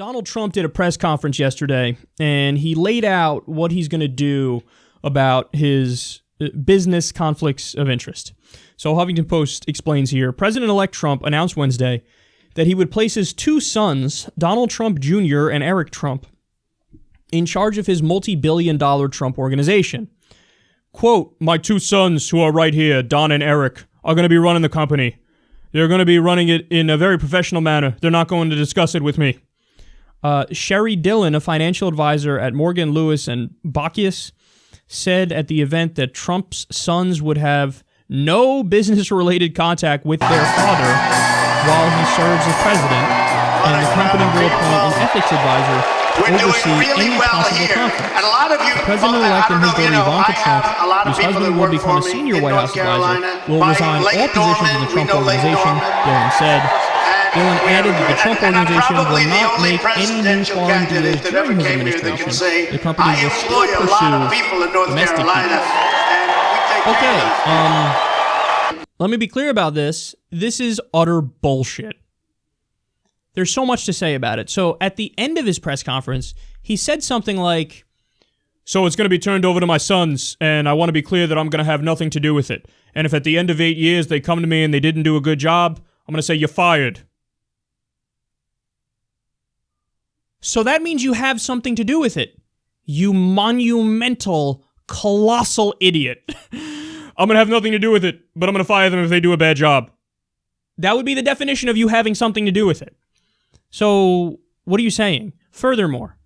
Donald Trump did a press conference yesterday, and he laid out what he's going to do about his business conflicts of interest. So Huffington Post explains here, President-elect Trump announced Wednesday that he would place his two sons, Donald Trump Jr. and Eric Trump, in charge of his multi-billion-dollar Trump organization. Quote, my two sons, who are right here, Don and Eric, are going to be running the company. They're going to be running it in a very professional manner. They're not going to discuss it with me. Sherry Dillon, a financial advisor at Morgan, Lewis and Bacchus, said at the event that Trump's sons would have no business-related contact with their father while he serves as president, and the company will appoint an ethics advisor to oversee any possible conflict. The president-elect and his daughter Ivanka Trump, whose husband will become a senior White House advisor, will resign all positions in the Trump organization, Dillon said. Dillon added that the Trump organization will not make any new foreign deals during his administration. The company will still pursue domestic deals. Okay, let me be clear about this. This is utter bullshit. There's so much to say about it. So at the end of his press conference, he said something like, so it's going to be turned over to my sons, and I want to be clear that I'm going to have nothing to do with it. And if at the end of 8 years they come to me and they didn't do a good job, I'm going to say you're fired. So that means you have something to do with it. You monumental, colossal idiot. I'm going to have nothing to do with it, but I'm going to fire them if they do a bad job. That would be the definition of you having something to do with it. So, what are you saying? Furthermore,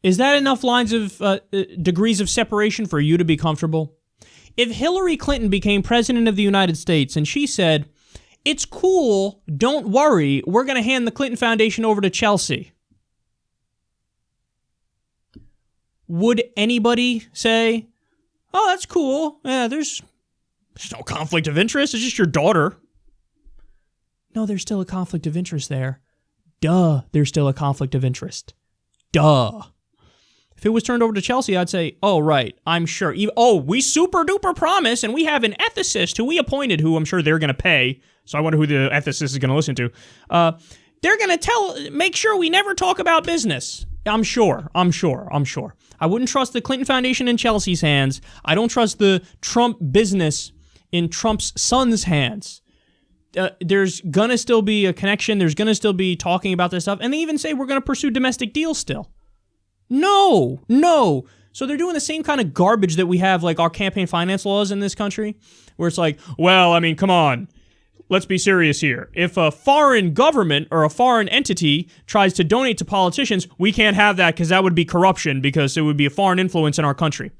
is that enough lines of degrees of separation for you to be comfortable? If Hillary Clinton became president of the United States and she said, it's cool, don't worry, we're going to hand the Clinton Foundation over to Chelsea, would anybody say, oh, that's cool, yeah, there's no conflict of interest, it's just your daughter? No, there's still a conflict of interest there. Duh, there's still a conflict of interest. Duh. If it was turned over to Chelsea, I'd say, oh, right, I'm sure. We super duper promise, and we have an ethicist who we appointed, who I'm sure they're going to pay. So I wonder who the ethicist is going to listen to. They're going to make sure we never talk about business. I'm sure. I wouldn't trust the Clinton Foundation in Chelsea's hands. I don't trust the Trump business in Trump's son's hands. There's going to still be a connection. There's going to still be talking about this stuff. And they even say we're going to pursue domestic deals still. No. So they're doing the same kind of garbage that we have, like our campaign finance laws in this country, where it's like, well, I mean, come on. Let's be serious here. If a foreign government or a foreign entity tries to donate to politicians, we can't have that because that would be corruption, because it would be a foreign influence in our country.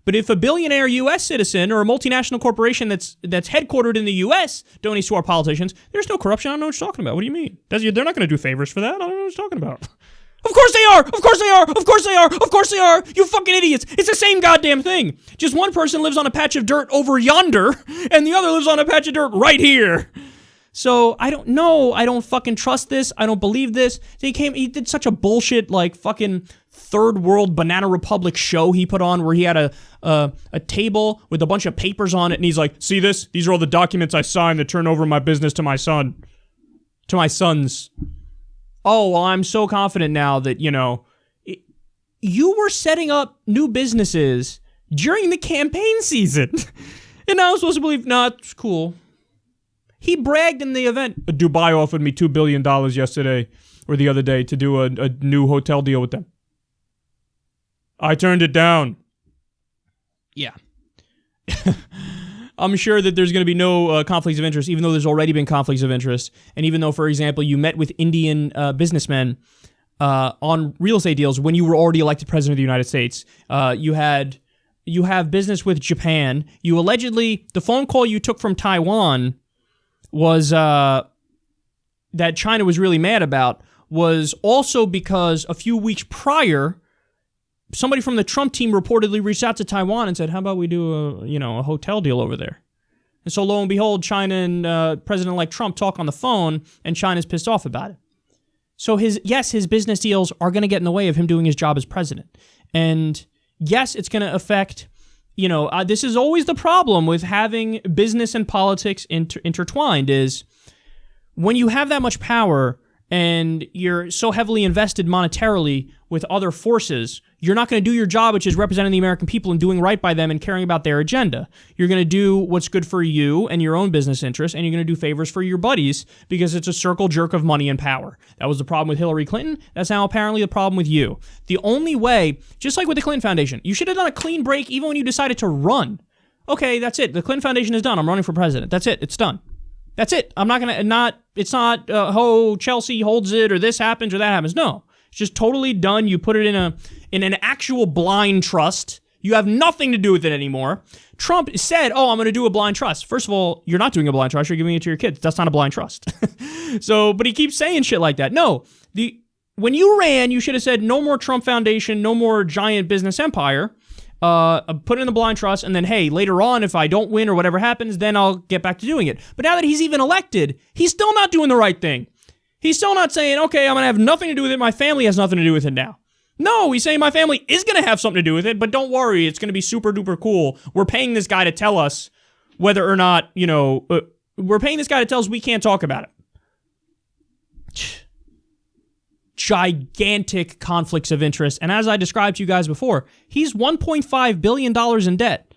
But if a billionaire U.S. citizen or a multinational corporation that's headquartered in the U.S. donates to our politicians, there's no corruption. I don't know what you're talking about. What do you mean? They're not going to do favors for that. I don't know what you're talking about. Of course they are! Of course they are! Of course they are! Of course they are! You fucking idiots! It's the same goddamn thing. Just one person lives on a patch of dirt over yonder, and the other lives on a patch of dirt right here. So, I don't know. I don't fucking trust this. I don't believe this. He did such a bullshit, like, fucking third world Banana Republic show he put on where he had a table with a bunch of papers on it, and he's like, see this? These are all the documents I signed that turn over my business to my son. To my sons. Oh, well, I'm so confident now that, you were setting up new businesses during the campaign season. And I was supposed to believe, nah, it's cool. He bragged in the event. Dubai offered me $2 billion yesterday or the other day to do a new hotel deal with them. I turned it down. Yeah. I'm sure that there's going to be no conflicts of interest, even though there's already been conflicts of interest. And even though, for example, you met with Indian businessmen on real estate deals when you were already elected president of the United States. You have business with Japan. You allegedly, the phone call you took from Taiwan was that China was really mad about was also because a few weeks prior, somebody from the Trump team reportedly reached out to Taiwan and said, how about we do a hotel deal over there? And so lo and behold, China and President-elect Trump talk on the phone, and China's pissed off about it. So his business deals are going to get in the way of him doing his job as president. And yes, it's going to affect, this is always the problem with having business and politics intertwined, is when you have that much power and you're so heavily invested monetarily with other forces, you're not going to do your job, which is representing the American people and doing right by them and caring about their agenda. You're going to do what's good for you and your own business interests, and you're going to do favors for your buddies because it's a circle jerk of money and power. That was the problem with Hillary Clinton. That's now apparently the problem with you. The only way, just like with the Clinton Foundation, you should have done a clean break even when you decided to run. Okay, that's it. The Clinton Foundation is done. I'm running for president. That's it. It's done. That's it. I'm not going to, it's not, Chelsea holds it or this happens or that happens. No, it's just totally done. You put it in an actual blind trust. You have nothing to do with it anymore. Trump said, I'm going to do a blind trust. First of all, you're not doing a blind trust. You're giving it to your kids. That's not a blind trust. But he keeps saying shit like that. No, when you ran, you should have said no more Trump Foundation, no more giant business empire. Put it in the blind trust, and then, hey, later on, if I don't win or whatever happens, then I'll get back to doing it. But now that he's even elected, he's still not doing the right thing. He's still not saying, okay, I'm going to have nothing to do with it. My family has nothing to do with it now. No, he's saying my family is going to have something to do with it, but don't worry, it's going to be super duper cool. We're paying this guy to tell us whether or not, we're paying this guy to tell us we can't talk about it. Gigantic conflicts of interest. And as I described to you guys before, he's $1.5 billion in debt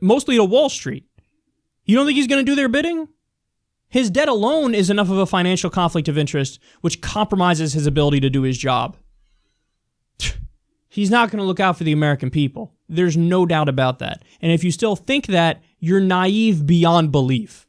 mostly to Wall Street. You don't think he's going to do their bidding? His debt alone is enough of a financial conflict of interest, which compromises his ability to do his job. He's not going to look out for the American people. There's no doubt about that. And if you still think that, you're naive beyond belief.